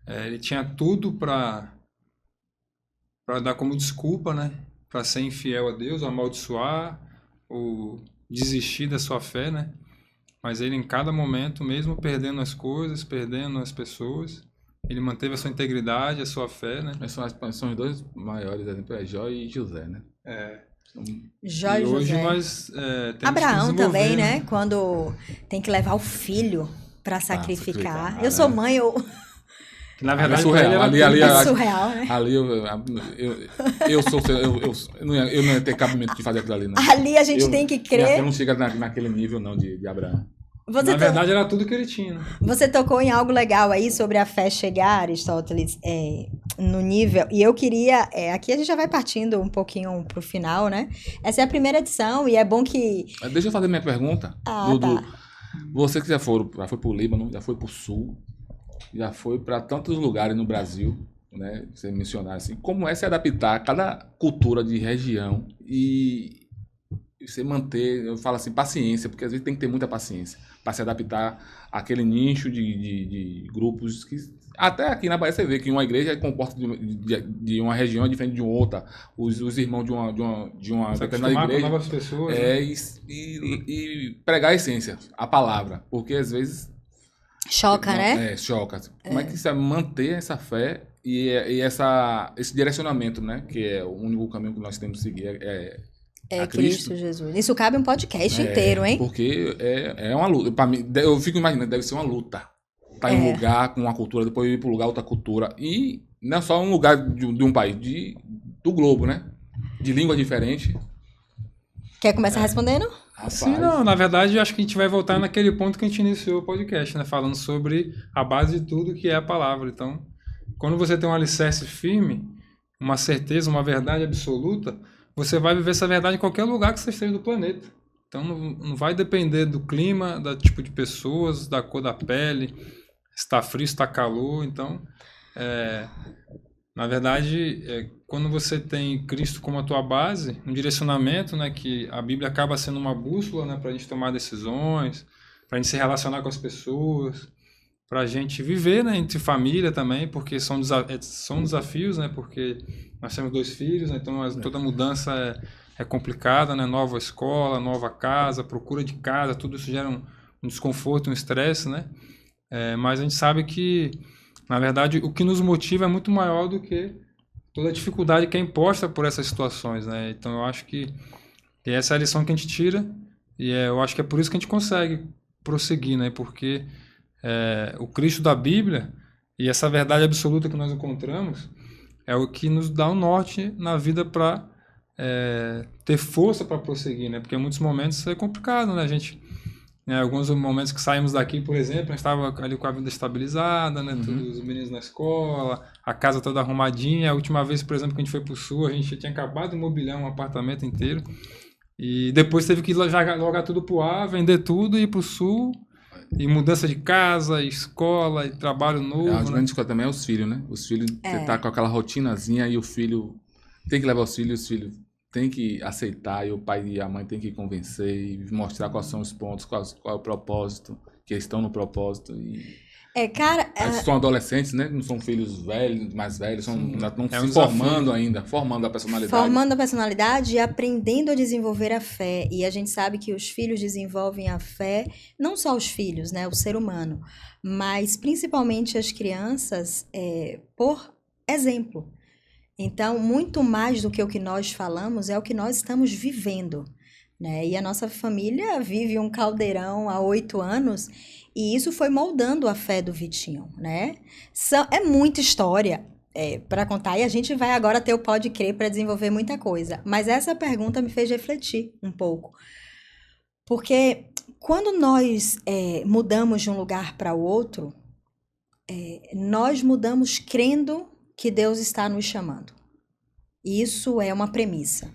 ele tinha tudo para dar como desculpa, né? Para ser infiel a Deus, amaldiçoar, ou desistir da sua fé, né? Mas ele, em cada momento, mesmo perdendo as coisas, perdendo as pessoas, ele manteve a sua integridade, a sua fé, né? São os 2 maiores exemplos, Jó e José, né? Jó e hoje José. nós temos Abraão que desenvolver, também, né? Quando tem que levar o filho para sacrificar. sacrificar. Eu sou mãe, Que, na verdade, É surreal. pra ele Ali, é surreal, né? Ali eu não ia ter cabimento de fazer aquilo ali, não. Ali a gente tem que Minha fé crer. não chega naquele nível, não, de Abraão. Na verdade, era tudo que ele tinha, né? Você tocou em algo legal aí sobre a fé chegar, Aristóteles, no nível. E eu queria. Aqui a gente já vai partindo um pouquinho pro final, né? Essa é a primeira edição e é bom que. Deixa eu fazer minha pergunta. Tá. Você que já foi pro Líbano, já foi pro Sul, já foi para tantos lugares no Brasil, né? Você mencionar assim, como é se adaptar a cada cultura de região e você manter, eu falo assim, paciência, porque às vezes tem que ter muita paciência para se adaptar àquele nicho de grupos que até aqui na Bahia você vê que uma igreja comporta de uma região é diferente de outra, os irmãos de uma determinada igreja com novas pessoas, e pregar a essência, a palavra, porque às vezes Choca, né? Choca. Como é que você manter essa fé e esse direcionamento, né? Que é o único caminho que nós temos que seguir, a Cristo Jesus. Isso cabe um podcast inteiro, hein? Porque é uma luta. Para mim, eu fico imaginando, deve ser uma luta. Tá em um lugar com uma cultura, depois ir para um lugar, outra cultura. E não é só um lugar de um país, do globo, né? De língua diferente. Quer começar respondendo? Rapaz, Sim, não, na verdade, eu acho que a gente vai voltar naquele ponto que a gente iniciou o podcast, né? Falando sobre a base de tudo que é a palavra. Então, quando você tem um alicerce firme, uma certeza, uma verdade absoluta, você vai viver essa verdade em qualquer lugar que você esteja do planeta. Então, não vai depender do clima, do tipo de pessoas, da cor da pele, se está frio, se está calor. Então, Na verdade, quando você tem Cristo como a tua base, um direcionamento, né, que a Bíblia acaba sendo uma bússola, né, para a gente tomar decisões, para a gente se relacionar com as pessoas, para a gente viver, né, entre família também, porque são desafios, né, porque nós temos 2 filhos, né, então toda mudança é complicada, né, nova escola, nova casa, procura de casa, tudo isso gera um desconforto, um estresse, né, mas a gente sabe que, na verdade, o que nos motiva é muito maior do que toda a dificuldade que é imposta por essas situações, né, então eu acho que essa é a lição que a gente tira, e eu acho que é por isso que a gente consegue prosseguir, né, porque o Cristo da Bíblia e essa verdade absoluta que nós encontramos é o que nos dá um norte na vida para ter força para prosseguir, né? Porque em muitos momentos é complicado, né? A gente, né, alguns momentos que saímos daqui, por exemplo, a gente estava ali com a vida estabilizada, né? Todos os meninos na escola, a casa toda arrumadinha. A última vez, por exemplo, que a gente foi para o Sul, a gente tinha acabado de mobiliar um apartamento inteiro e depois teve que jogar tudo para o ar, vender tudo e ir para o Sul. E mudança de casa, escola, e trabalho novo. A né? grande coisa também é os filhos, né? Os filhos, você tá com aquela rotinazinha e o filho tem que levar os filhos tem que aceitar, e o pai e a mãe tem que convencer e mostrar quais são os pontos, qual é o propósito, que eles estão no propósito. Cara, Eles são adolescentes, né? Não são filhos velhos, mais velhos, estão se um formando ainda, formando a personalidade. Formando a personalidade e aprendendo a desenvolver a fé. E a gente sabe que os filhos desenvolvem a fé, não só os filhos, né? O ser humano, mas principalmente as crianças, por exemplo. Então, muito mais do que o que nós falamos é o que nós estamos vivendo, né? E a nossa família vive um caldeirão há 8 anos e isso foi moldando a fé do Vitinho, né? É muita história para contar e a gente vai agora ter o Pode Crer para desenvolver muita coisa. Mas essa pergunta me fez refletir um pouco. Porque quando nós mudamos de um lugar para o outro, nós mudamos crendo que Deus está nos chamando. Isso é uma premissa.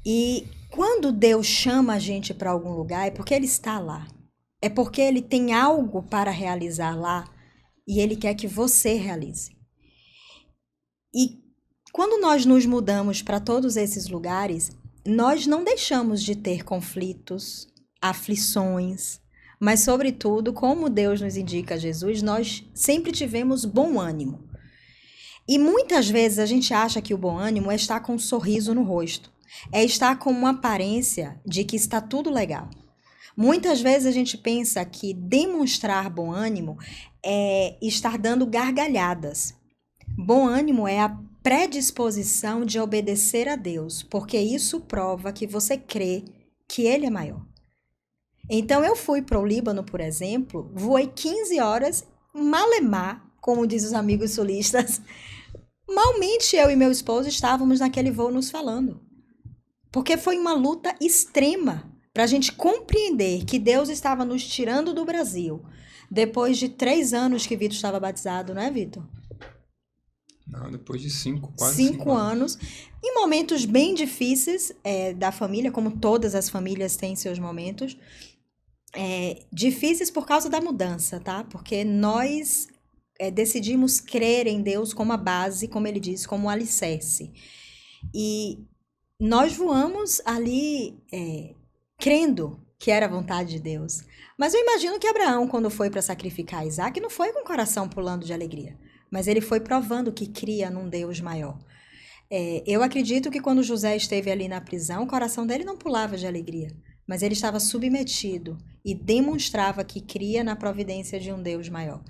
E quando Deus chama a gente para algum lugar, é porque Ele está lá. É porque Ele tem algo para realizar lá e Ele quer que você realize. E quando nós nos mudamos para todos esses lugares, nós não deixamos de ter conflitos, aflições, mas, sobretudo, como Deus nos indica Jesus, nós sempre tivemos bom ânimo. E muitas vezes a gente acha que o bom ânimo é estar com um sorriso no rosto, é estar com uma aparência de que está tudo legal. Muitas vezes a gente pensa que demonstrar bom ânimo é estar dando gargalhadas. Bom ânimo é a predisposição de obedecer a Deus, porque isso prova que você crê que Ele é maior. Então eu fui para o Líbano, por exemplo, voei 15 horas, malemar, como diz os amigos sulistas. Malmente eu e meu esposo estávamos naquele voo nos falando. Porque foi uma luta extrema para a gente compreender que Deus estava nos tirando do Brasil. Depois de 3 anos que Vitor estava batizado, não é, Vitor? Não, depois de 5, quase 5 anos. Em momentos bem difíceis da família, como todas as famílias têm seus momentos. Difíceis por causa da mudança, tá? Porque nós decidimos crer em Deus como a base, como ele diz, como o alicerce. E nós voamos ali crendo que era a vontade de Deus. Mas eu imagino que Abraão, quando foi para sacrificar Isaac, não foi com o coração pulando de alegria, mas ele foi provando que cria num Deus maior. Eu acredito que quando José esteve ali na prisão, o coração dele não pulava de alegria, mas ele estava submetido e demonstrava que cria na providência de um Deus maior.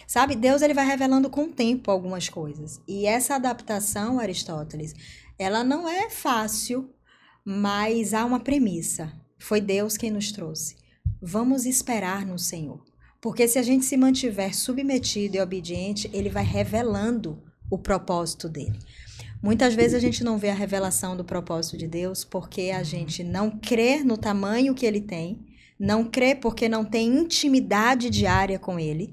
Sabe, Deus ele vai revelando com o tempo algumas coisas. E essa adaptação, Aristóteles, ela não é fácil, mas há uma premissa. Foi Deus quem nos trouxe. Vamos esperar no Senhor. Porque se a gente se mantiver submetido e obediente, ele vai revelando o propósito dele. Muitas vezes a gente não vê a revelação do propósito de Deus porque a gente não crê no tamanho que ele tem, não crê porque não tem intimidade diária com ele.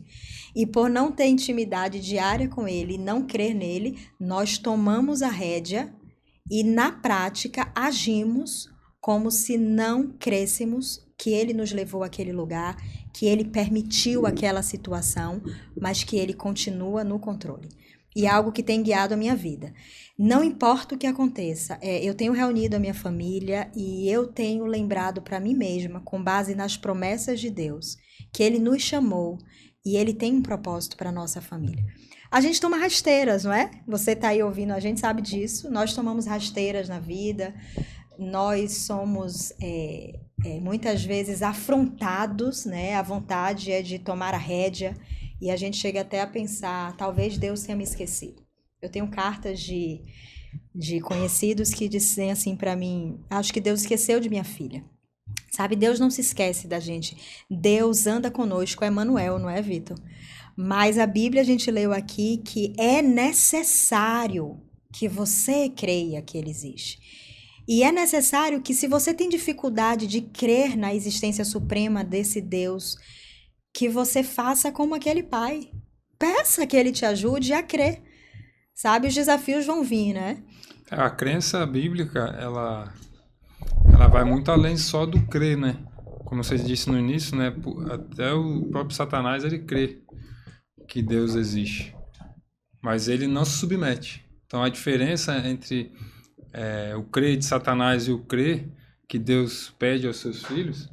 E por não ter intimidade diária com ele e não crer nele, nós tomamos a rédea e, na prática, agimos como se não crêssemos que ele nos levou àquele lugar, que ele permitiu aquela situação, mas que ele continua no controle. E é algo que tem guiado a minha vida. Não importa o que aconteça, eu tenho reunido a minha família e eu tenho lembrado para mim mesma, com base nas promessas de Deus, que ele nos chamou e ele tem um propósito para nossa família. A gente toma rasteiras, não é? Você está aí ouvindo, a gente sabe disso. Nós tomamos rasteiras na vida, nós somos muitas vezes afrontados, né? A vontade é de tomar a rédea e a gente chega até a pensar, talvez Deus tenha me esquecido. Eu tenho cartas de conhecidos que dizem assim para mim, acho que Deus esqueceu de minha filha. Sabe, Deus não se esquece da gente. Deus anda conosco, é Emmanuel, não é, Vitor? Mas a Bíblia a gente leu aqui que é necessário que você creia que ele existe. E é necessário que, se você tem dificuldade de crer na existência suprema desse Deus, que você faça como aquele pai. Peça que ele te ajude a crer. Sabe, os desafios vão vir, né? A crença bíblica, ela vai muito além só do crer, né? Como você disse no início, né? Até o próprio Satanás, ele crê que Deus existe. Mas ele não se submete. Então, a diferença entre o crer de Satanás e o crer que Deus pede aos seus filhos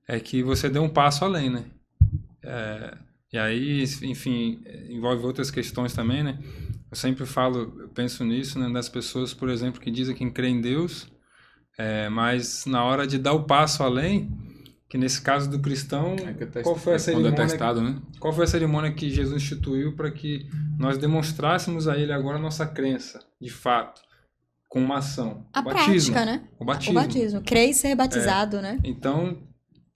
é que você dê um passo além, né? E aí, enfim, envolve outras questões também, né? Eu sempre falo, eu penso nisso, né? Das pessoas, por exemplo, que dizem que crê em Deus, mas na hora de dar o passo além, que nesse caso do cristão, qual foi a cerimônia, né? Qual foi a cerimônia que Jesus instituiu para que nós demonstrássemos a ele agora a nossa crença, de fato, com uma ação? A prática, né? O batismo. Crer e ser batizado, né? Então,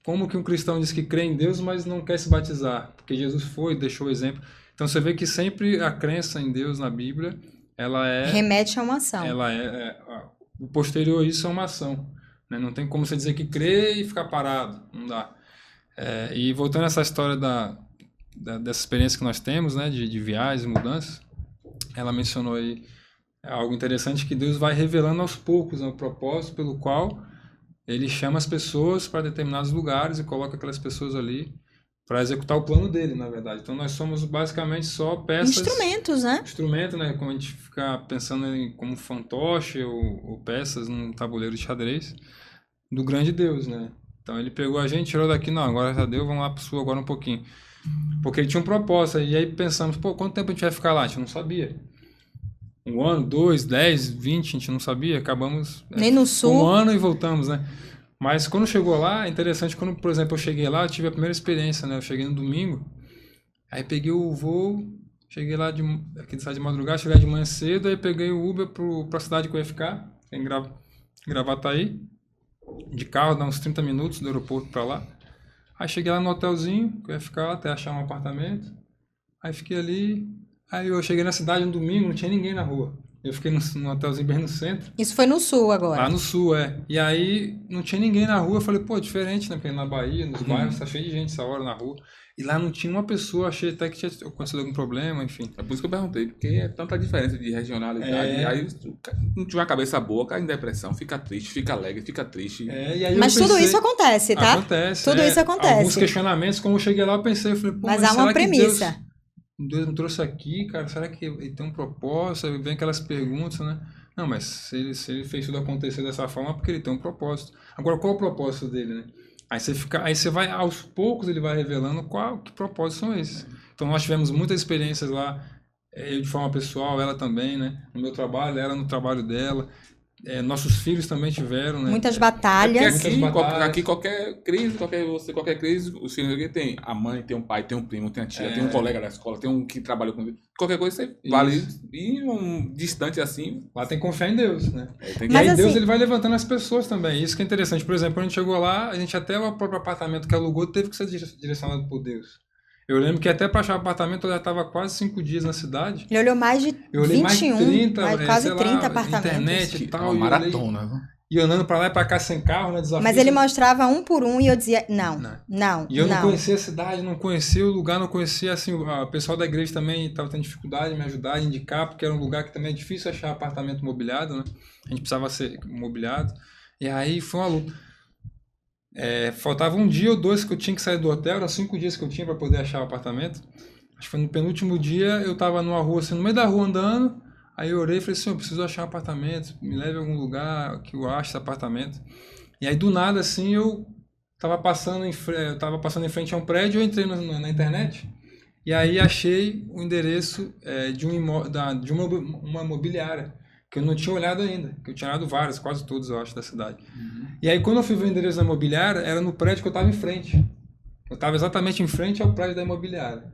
como que um cristão diz que crê em Deus, mas não quer se batizar? Porque Jesus foi, deixou o exemplo. Então, você vê que sempre a crença em Deus na Bíblia, ela remete a uma ação. O posterior a isso é uma ação. Né? Não tem como você dizer que crê e ficar parado. Não dá. E voltando a essa história dessa experiência que nós temos, né? de viagens e mudanças, ela mencionou aí algo interessante, que Deus vai revelando aos poucos, né, o propósito pelo qual ele chama as pessoas para determinados lugares e coloca aquelas pessoas ali para executar o plano dele, na verdade. Então, nós somos basicamente só peças... Instrumentos, né? Instrumento, né? Como a gente fica pensando como fantoche ou peças num tabuleiro de xadrez do grande Deus, né? Então, ele pegou a gente, tirou daqui, não, agora já deu, vamos lá para o sul agora um pouquinho. Porque ele tinha um propósito. E aí pensamos, quanto tempo a gente vai ficar lá? A gente não sabia. 1 ano, 2, 10, 20, a gente não sabia. Acabamos... Nem no sul. 1 ano e voltamos, né? Mas quando chegou lá, é interessante, quando, por exemplo, eu cheguei lá, eu tive a primeira experiência, né? Eu cheguei no domingo, aí peguei o voo, cheguei lá aqui de cidade de madrugada, cheguei de manhã cedo, aí peguei o Uber pra cidade que eu ia ficar, em Gravataí, de carro, dá uns 30 minutos do aeroporto pra lá. Aí cheguei lá no hotelzinho, que eu ia ficar até achar um apartamento, aí fiquei ali, aí eu cheguei na cidade no domingo, não tinha ninguém na rua. Eu fiquei no hotelzinho bem no centro. Isso foi no sul agora? Lá no sul, E aí não tinha ninguém na rua. Eu falei, diferente, né? Porque na Bahia, nos bairros, tá cheio de gente essa hora na rua. E lá não tinha uma pessoa. Achei até que tinha acontecido algum problema, enfim. É por isso que eu perguntei, porque é tanta diferença de regionalidade. E aí não tiver uma cabeça boa, cai em depressão, fica triste, fica alegre, fica triste. E aí mas tudo isso acontece, tá? Acontece. Tudo isso acontece. Alguns questionamentos, como eu cheguei lá, eu pensei, eu falei, mas há uma premissa. Deus me trouxe aqui, cara, será que ele tem um propósito? Aí vem aquelas perguntas, né? Não, mas se ele fez tudo acontecer dessa forma, é porque ele tem um propósito. Agora, qual é o propósito dele, né? Aí você vai, aos poucos, ele vai revelando que propósitos são esses. Então, nós tivemos muitas experiências lá, eu de forma pessoal, ela também, né? No meu trabalho, ela no trabalho dela. Nossos filhos também tiveram, né? Muitas batalhas. Aqui qualquer crise, qualquer crise, os filhos aqui tem a mãe, tem um pai, tem um primo, tem a tia, tem um colega da escola, tem um que trabalha com ele. Qualquer coisa você vale ir distante assim. Lá tem que confiar em Deus, né? E aí Deus ele vai levantando as pessoas também. Isso que é interessante. Por exemplo, quando a gente chegou lá, a gente até o próprio apartamento que alugou teve que ser direcionado por Deus. Eu lembro que até para achar apartamento eu já estava quase 5 dias na cidade. Ele olhou mais de 21, 30, quase 30 apartamentos. Internet e tal. Uma maratona, viu? E andando para lá e para cá sem carro, né? Desafio. Mas ele mostrava um por um e eu dizia, não. E eu não conhecia a cidade, não conhecia o lugar, não conhecia, assim, o pessoal da igreja também estava tendo dificuldade de me ajudar, de indicar, porque era um lugar que também é difícil achar apartamento mobiliado, né? A gente precisava ser mobiliado. E aí foi uma luta. Faltava um dia ou dois que eu tinha que sair do hotel, eram 5 dias que eu tinha para poder achar o apartamento. Acho que foi no penúltimo dia, eu estava numa rua, assim, no meio da rua andando, aí eu orei e falei assim, eu preciso achar um apartamento, me leve a algum lugar que eu ache esse apartamento. E aí do nada, assim, eu estava passando em frente a um prédio, eu entrei na internet, e aí achei o endereço de uma imobiliária, que eu não tinha olhado ainda, que eu tinha olhado várias, quase todas, eu acho, da cidade. E aí quando eu fui ver o endereço da imobiliária, era no prédio que eu estava em frente. Eu estava exatamente em frente ao prédio da imobiliária.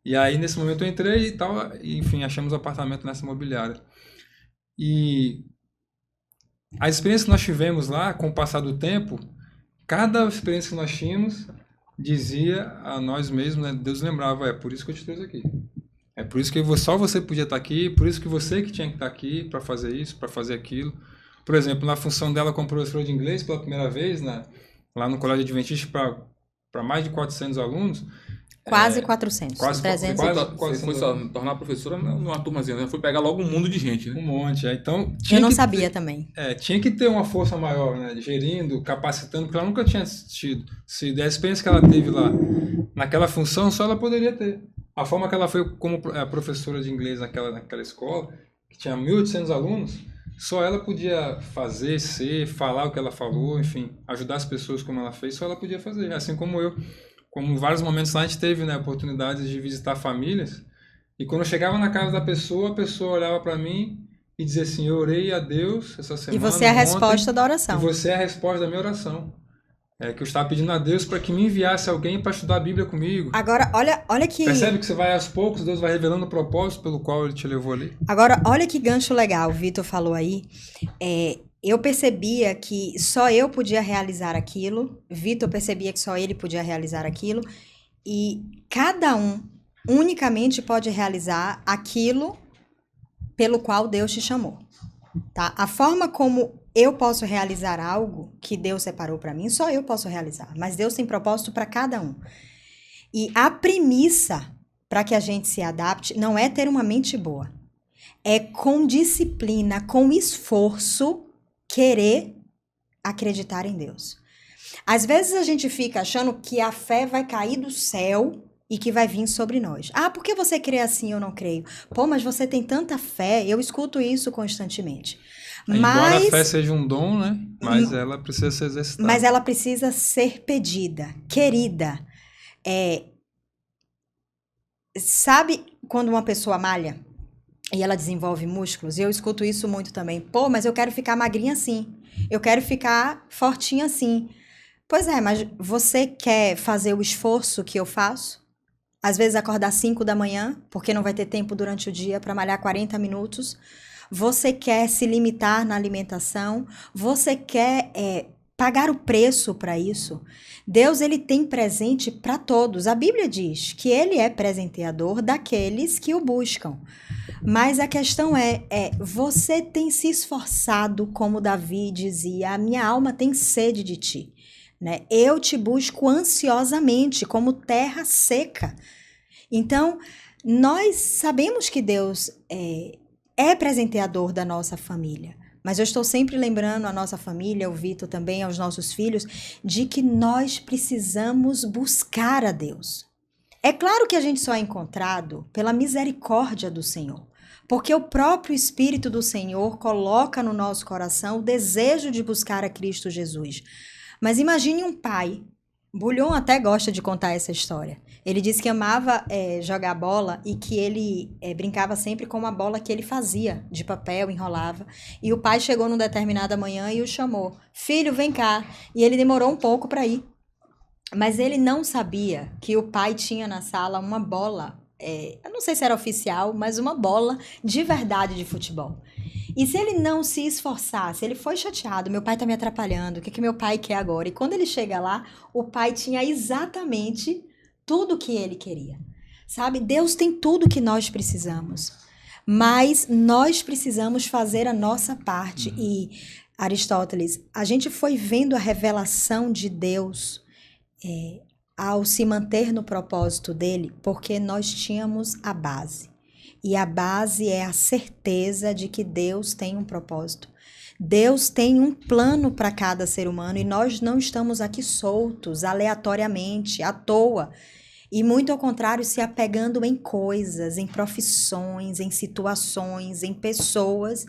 E aí nesse momento eu entrei e tal, e, enfim, achamos o apartamento nessa imobiliária. E a experiência que nós tivemos lá, com o passar do tempo, cada experiência que nós tínhamos dizia a nós mesmos, né? Deus lembrava, é por isso que eu te trouxe aqui. É por isso que só você podia estar aqui, por isso que você que tinha que estar aqui para fazer isso, para fazer aquilo. Por exemplo, na função dela como professora de inglês pela primeira vez, lá no Colégio Adventista para mais de 400 alunos. Quase 400, quase 300. Você foi só tornar professora numa turmazinha, né? Foi pegar logo um mundo de gente, né? Um monte. Então, Eu não sabia também. Tinha que ter uma força maior, né? Gerindo, capacitando, porque ela nunca tinha tido. Se der a experiência que ela teve lá, naquela função, só ela poderia ter. A forma que ela foi como professora de inglês naquela escola, que tinha 1.800 alunos, só ela podia fazer, falar o que ela falou, enfim, ajudar as pessoas como ela fez, só ela podia fazer. Assim como eu. Como em vários momentos lá a gente teve, né, oportunidades de visitar famílias, e quando eu chegava na casa da pessoa, a pessoa olhava para mim e dizia assim, eu orei a Deus essa semana. E você é a resposta da oração. E você é a resposta da minha oração. Que eu estava pedindo a Deus para que me enviasse alguém para estudar a Bíblia comigo. Agora, olha que... Percebe que você vai aos poucos, Deus vai revelando o propósito pelo qual Ele te levou ali. Agora, olha que gancho legal, o Vitor falou aí. Eu percebia que só eu podia realizar aquilo, Vitor percebia que só ele podia realizar aquilo, e cada um unicamente pode realizar aquilo pelo qual Deus te chamou, tá? A forma como eu posso realizar algo que Deus separou para mim, só eu posso realizar, mas Deus tem propósito para cada um. E a premissa para que a gente se adapte não é ter uma mente boa, é com disciplina, com esforço, querer acreditar em Deus. Às vezes a gente fica achando que a fé vai cair do céu e que vai vir sobre nós. Ah, por que você crê assim, eu não creio? Pô, mas você tem tanta fé, eu escuto isso constantemente. Embora a fé seja um dom, né? Mas ela precisa ser exercitada. Mas ela precisa ser pedida, querida. Sabe quando uma pessoa malha? E ela desenvolve músculos, e eu escuto isso muito também. Pô, mas eu quero ficar magrinha assim. Eu quero ficar fortinha assim. Pois é, mas você quer fazer o esforço que eu faço? Às vezes acordar 5 da manhã, porque não vai ter tempo durante o dia para malhar 40 minutos. Você quer se limitar na alimentação? Você quer pagar o preço para isso? Deus, ele tem presente para todos. A Bíblia diz que ele é presenteador daqueles que o buscam. Mas a questão você tem se esforçado, como Davi dizia, a minha alma tem sede de ti, né? Eu te busco ansiosamente, como terra seca. Então, nós sabemos que Deus é presenteador da nossa família, mas eu estou sempre lembrando a nossa família, o Vitor também, aos nossos filhos, de que nós precisamos buscar a Deus. É claro que a gente só é encontrado pela misericórdia do Senhor, porque o próprio Espírito do Senhor coloca no nosso coração o desejo de buscar a Cristo Jesus. Mas imagine um pai, Bullion até gosta de contar essa história. Ele disse que amava jogar bola e que ele brincava sempre com uma bola que ele fazia de papel, enrolava. E o pai chegou numa determinada manhã e o chamou. Filho, vem cá. E ele demorou um pouco para ir. Mas ele não sabia que o pai tinha na sala uma bola, eu não sei se era oficial, mas uma bola de verdade de futebol. E se ele não se esforçasse, ele foi chateado, meu pai tá me atrapalhando, o que meu pai quer agora? E quando ele chega lá, o pai tinha exatamente tudo o que ele queria. Sabe, Deus tem tudo que nós precisamos, mas nós precisamos fazer a nossa parte. E, Aristóteles, a gente foi vendo a revelação de Deus ao se manter no propósito dele, porque nós tínhamos a base. E a base é a certeza de que Deus tem um propósito. Deus tem um plano para cada ser humano e nós não estamos aqui soltos, aleatoriamente, à toa. E muito ao contrário, se apegando em coisas, em profissões, em situações, em pessoas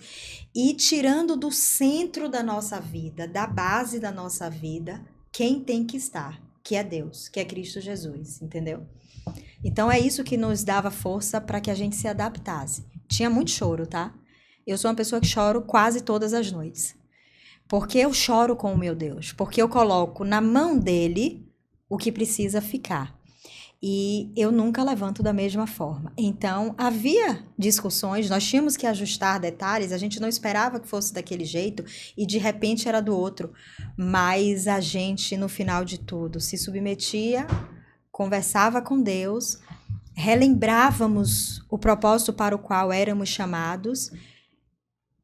e tirando do centro da nossa vida, da base da nossa vida, quem tem que estar, que é Deus, que é Cristo Jesus, entendeu? Então é isso que nos dava força para que a gente se adaptasse. Tinha muito choro, tá? Eu sou uma pessoa que choro quase todas as noites. Porque eu choro com o meu Deus, porque eu coloco na mão dele o que precisa ficar. E eu nunca levanto da mesma forma. Então, havia discussões, nós tínhamos que ajustar detalhes, a gente não esperava que fosse daquele jeito e de repente era do outro. Mas a gente, no final de tudo, se submetia, conversava com Deus, relembrávamos o propósito para o qual éramos chamados,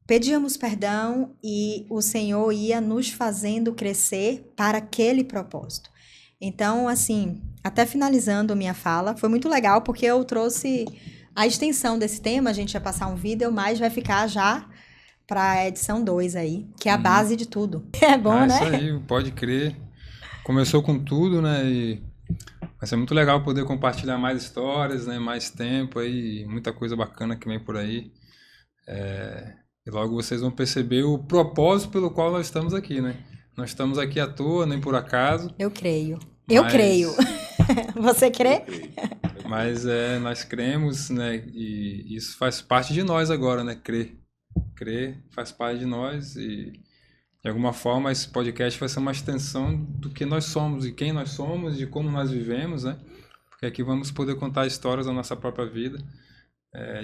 pedíamos perdão e o Senhor ia nos fazendo crescer para aquele propósito. Então, assim, até finalizando minha fala, foi muito legal porque eu trouxe a extensão desse tema, a gente vai passar um vídeo, mas vai ficar já para a edição 2 aí, que é a base de tudo. É bom, né? Isso aí, pode crer. Começou com tudo, né? E vai ser muito legal poder compartilhar mais histórias, né? Mais tempo aí, muita coisa bacana que vem por aí. E logo vocês vão perceber o propósito pelo qual nós estamos aqui, né? Não estamos aqui à toa, nem por acaso. Eu creio. Eu creio. Você crê? Mas nós cremos, né? E isso faz parte de nós agora, né? Crer. Crer faz parte de nós e, de alguma forma, esse podcast vai ser uma extensão do que nós somos, de quem nós somos, de como nós vivemos, né? Porque aqui vamos poder contar histórias da nossa própria vida,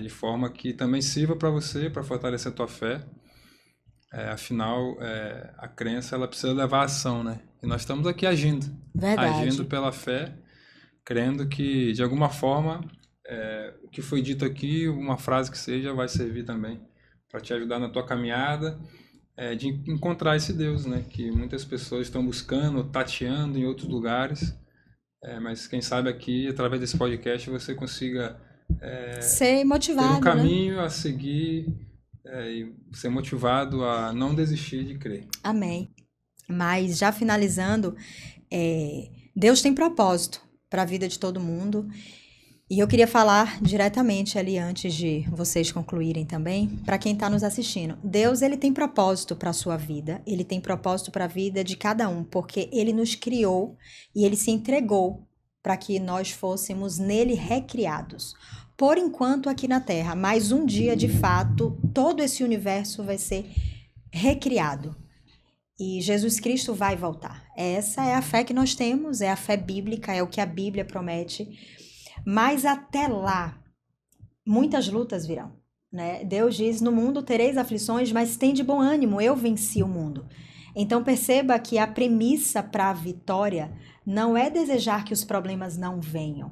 de forma que também sirva para você, para fortalecer a tua fé. Afinal, a crença ela precisa levar a ação, né? E nós estamos aqui agindo. Verdade. Agindo pela fé, crendo que, de alguma forma, o que foi dito aqui, uma frase que seja, vai servir também para te ajudar na tua caminhada, de encontrar esse Deus, né? Que muitas pessoas estão buscando, tateando em outros lugares, mas quem sabe aqui, através desse podcast, você consiga ser motivado, ter um caminho a seguir, e ser motivado a não desistir de crer. Amém. Mas já finalizando, Deus tem propósito para a vida de todo mundo. E eu queria falar diretamente ali antes de vocês concluírem também, para quem está nos assistindo. Deus, ele tem propósito para a sua vida, ele tem propósito para a vida de cada um, porque ele nos criou e ele se entregou para que nós fôssemos nele recriados. Por enquanto aqui na Terra, mas um dia, de fato, todo esse universo vai ser recriado. E Jesus Cristo vai voltar. Essa é a fé que nós temos, é a fé bíblica, é o que a Bíblia promete. Mas até lá, muitas lutas virão, né? Deus diz, no mundo tereis aflições, mas tem de bom ânimo, eu venci o mundo. Então perceba que a premissa para a vitória não é desejar que os problemas não venham,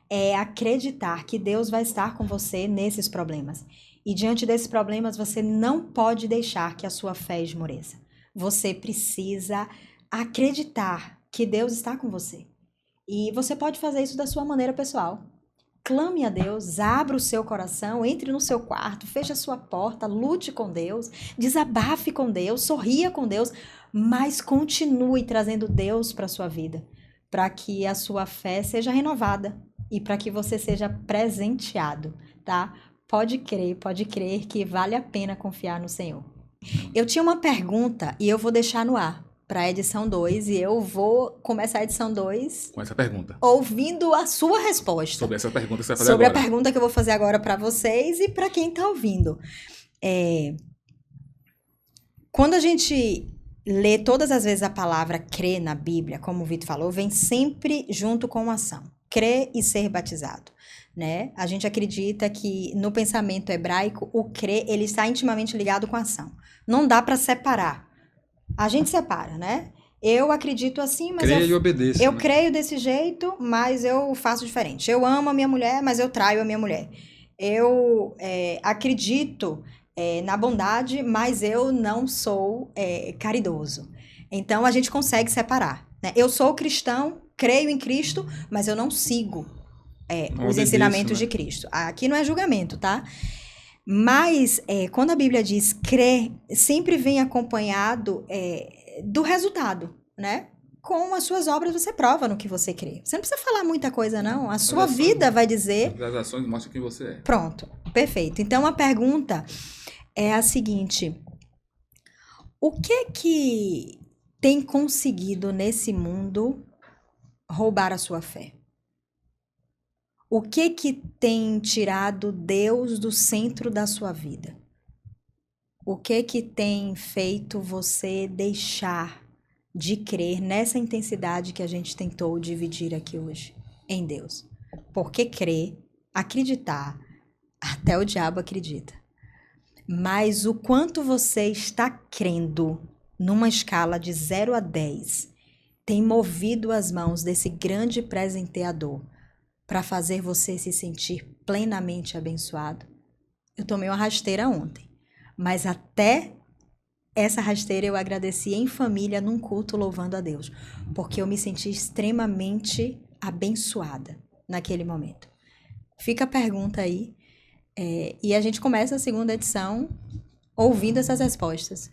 é acreditar que Deus vai estar com você nesses problemas. E diante desses problemas, você não pode deixar que a sua fé esmoreça. Você precisa acreditar que Deus está com você. E você pode fazer isso da sua maneira pessoal. Clame a Deus, abra o seu coração, entre no seu quarto, feche a sua porta, lute com Deus, desabafe com Deus, sorria com Deus, mas continue trazendo Deus para a sua vida, para que a sua fé seja renovada e para que você seja presenteado, tá? Pode crer que vale a pena confiar no Senhor. Eu tinha uma pergunta e eu vou deixar no ar para a edição 2 e eu vou começar a edição 2 com essa pergunta, ouvindo a sua resposta. Sobre essa pergunta que você vai fazer sobre agora. A pergunta que eu vou fazer agora para vocês e para quem está ouvindo. Quando a gente lê todas as vezes a palavra crer na Bíblia, como o Vitor falou, vem sempre junto com ação. Crer e ser batizado, né? A gente acredita que no pensamento hebraico, o crer, ele está intimamente ligado com a ação. Não dá para separar. A gente separa, né? Eu acredito assim, mas creio e obedeço, eu né? creio desse jeito, mas eu faço diferente. Eu amo a minha mulher, mas eu traio a minha mulher. Eu acredito na bondade, mas eu não sou caridoso. Então, a gente consegue separar, né? Eu sou cristão, creio em Cristo, mas eu não sigo os ensinamentos, né, de Cristo. Aqui não é julgamento, tá? Mas quando a Bíblia diz crer, sempre vem acompanhado do resultado, né? Com as suas obras você prova no que você crê. Você não precisa falar muita coisa, não. A sua ações- vida vai dizer. As ações mostram quem você é. Pronto, perfeito. Então a pergunta é a seguinte: o que tem conseguido nesse mundo roubar a sua fé? O que tem tirado Deus do centro da sua vida? O que tem feito você deixar de crer nessa intensidade que a gente tentou dividir aqui hoje em Deus? Porque crer, acreditar, até o diabo acredita. Mas o quanto você está crendo numa escala de 0 a 10 tem movido as mãos desse grande presenteador para fazer você se sentir plenamente abençoado? Eu tomei uma rasteira ontem, mas até essa rasteira eu agradeci em família num culto louvando a Deus, porque eu me senti extremamente abençoada naquele momento. Fica a pergunta aí, e a gente começa a segunda edição ouvindo essas respostas.